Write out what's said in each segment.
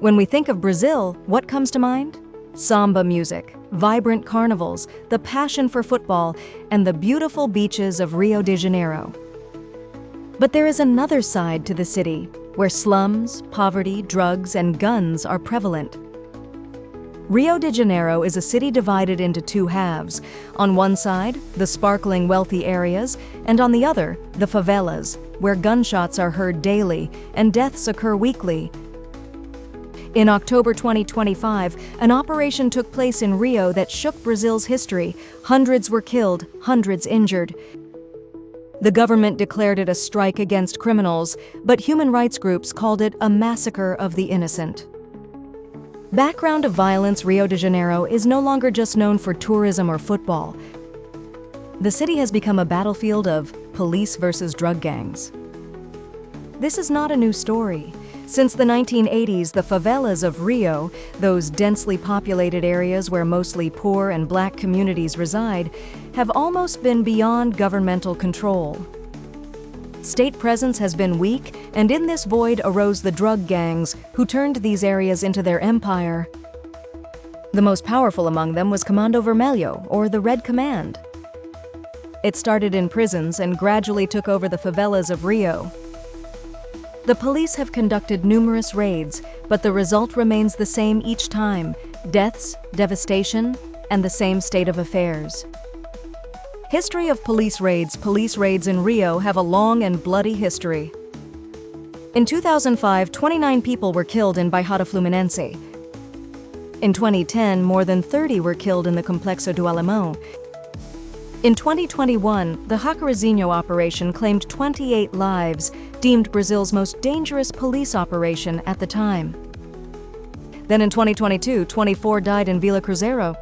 When we think of Brazil, what comes to mind? Samba music, vibrant carnivals, the passion for football, and the beautiful beaches of Rio de Janeiro. But there is another side to the city, where slums, poverty, drugs, and guns are prevalent. Rio de Janeiro is a city divided into two halves. On one side, the sparkling wealthy areas, and on the other, the favelas, where gunshots are heard daily and deaths occur weekly. In October 2025, an operation took place in Rio that shook Brazil's history. Hundreds were killed, hundreds injured. The government declared it a strike against criminals, but human rights groups called it a massacre of the innocent. Background of violence: Rio de Janeiro is no longer just known for tourism or football. The city has become a battlefield of police versus drug gangs. This is not a new story. Since the 1980s, the favelas of Rio, those densely populated areas where mostly poor and black communities reside, have almost been beyond governmental control. State presence has been weak, and in this void arose the drug gangs, who turned these areas into their empire. The most powerful among them was Comando Vermelho, or the Red Command. It started in prisons and gradually took over the favelas of Rio. The police have conducted numerous raids, but the result remains the same each time: deaths, devastation, and the same state of affairs. History of police raids. Police raids in Rio have a long and bloody history. In 2005, 29 people were killed in Baixada Fluminense. In 2010, more than 30 were killed in the Complexo do Alemão. In 2021, the Hackerazinho operation claimed 28 lives, deemed Brazil's most dangerous police operation at the time. Then in 2022, 24 died in Vila Cruzeiro.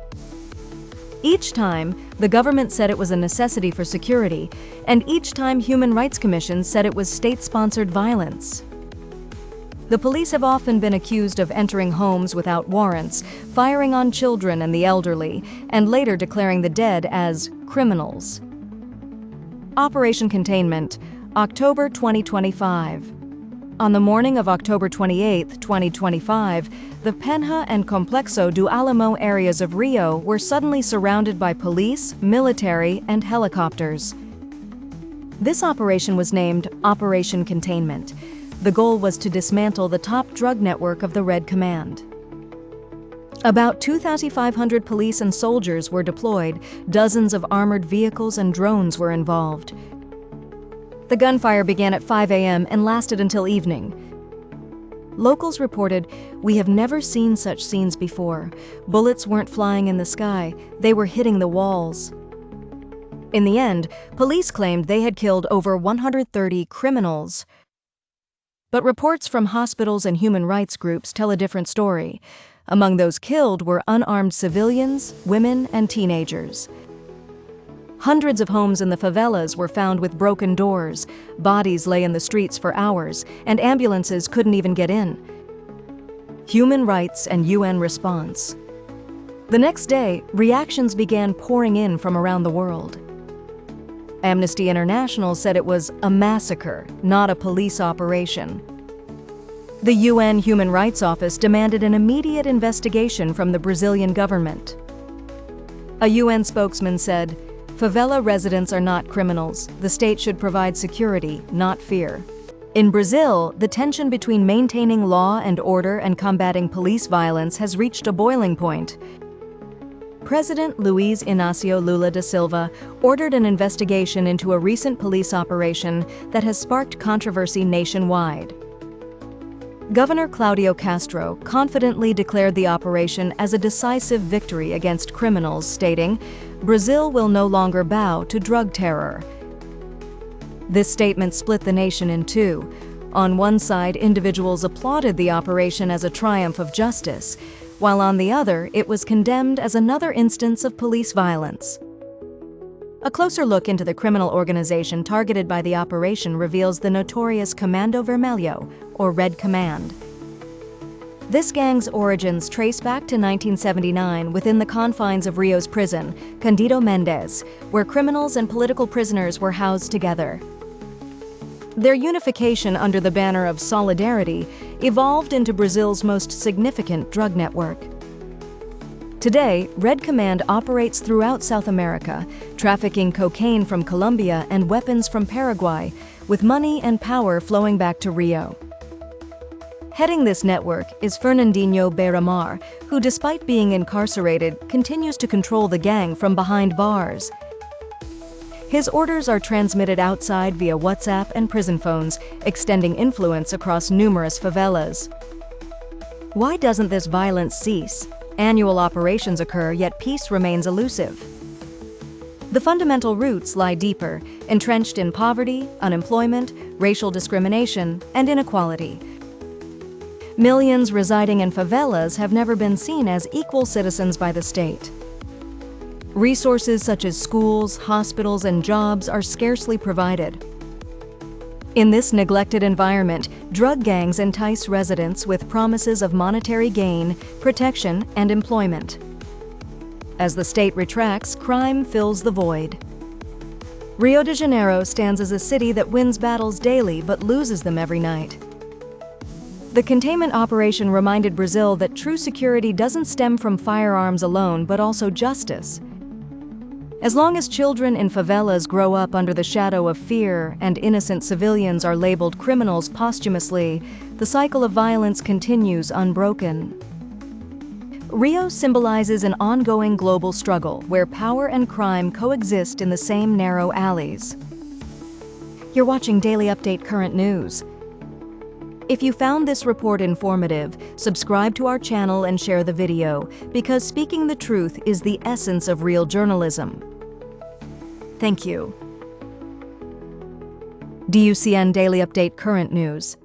Each time, the government said it was a necessity for security, and each time human rights commissions said it was state-sponsored violence. The police have often been accused of entering homes without warrants, firing on children and the elderly, and later declaring the dead as criminals. Operation Containment, October 2025. On the morning of October 28, 2025, the Penha and Complexo do Alemão areas of Rio were suddenly surrounded by police, military, and helicopters. This operation was named Operation Containment. The goal was to dismantle the top drug network of the Red Command. About 2,500 police and soldiers were deployed, dozens of armored vehicles and drones were involved. The gunfire began at 5 a.m. and lasted until evening. Locals reported, "We have never seen such scenes before. Bullets weren't flying in the sky, they were hitting the walls." In the end, police claimed they had killed over 130 criminals. But reports from hospitals and human rights groups tell a different story. Among those killed were unarmed civilians, women, and teenagers. Hundreds of homes in the favelas were found with broken doors, bodies lay in the streets for hours, and ambulances couldn't even get in. Human rights and UN response. The next day, reactions began pouring in from around the world. Amnesty International said it was a massacre, not a police operation. The UN Human Rights Office demanded an immediate investigation from the Brazilian government. A UN spokesman said, "Favela residents are not criminals. The state should provide security, not fear." In Brazil, the tension between maintaining law and order and combating police violence has reached a boiling point. President Luiz Inácio Lula da Silva ordered an investigation into a recent police operation that has sparked controversy nationwide. Governor Claudio Castro confidently declared the operation as a decisive victory against criminals, stating, "Brazil will no longer bow to drug terror." This statement split the nation in two. On one side, individuals applauded the operation as a triumph of justice, while on the other, it was condemned as another instance of police violence. A closer look into the criminal organization targeted by the operation reveals the notorious Comando Vermelho, or Red Command. This gang's origins trace back to 1979 within the confines of Rio's prison, Cândido Mendes, where criminals and political prisoners were housed together. Their unification under the banner of solidarity evolved into Brazil's most significant drug network. Today, Red Command operates throughout South America, trafficking cocaine from Colombia and weapons from Paraguay, with money and power flowing back to Rio. Heading this network is Fernandinho Beiramar, who, despite being incarcerated, continues to control the gang from behind bars. His orders are transmitted outside via WhatsApp and prison phones, extending influence across numerous favelas. Why doesn't this violence cease? Annual operations occur, yet peace remains elusive. The fundamental roots lie deeper, entrenched in poverty, unemployment, racial discrimination, and inequality. Millions residing in favelas have never been seen as equal citizens by the state. Resources such as schools, hospitals, and jobs are scarcely provided. In this neglected environment, drug gangs entice residents with promises of monetary gain, protection, and employment. As the state retracts, crime fills the void. Rio de Janeiro stands as a city that wins battles daily but loses them every night. The containment operation reminded Brazil that true security doesn't stem from firearms alone, but also justice. As long as children in favelas grow up under the shadow of fear and innocent civilians are labeled criminals posthumously, the cycle of violence continues unbroken. Rio symbolizes an ongoing global struggle where power and crime coexist in the same narrow alleys. You're watching Daily Update Current News. If you found this report informative, subscribe to our channel and share the video, because speaking the truth is the essence of real journalism. Thank you. DUCN Daily Update Current News.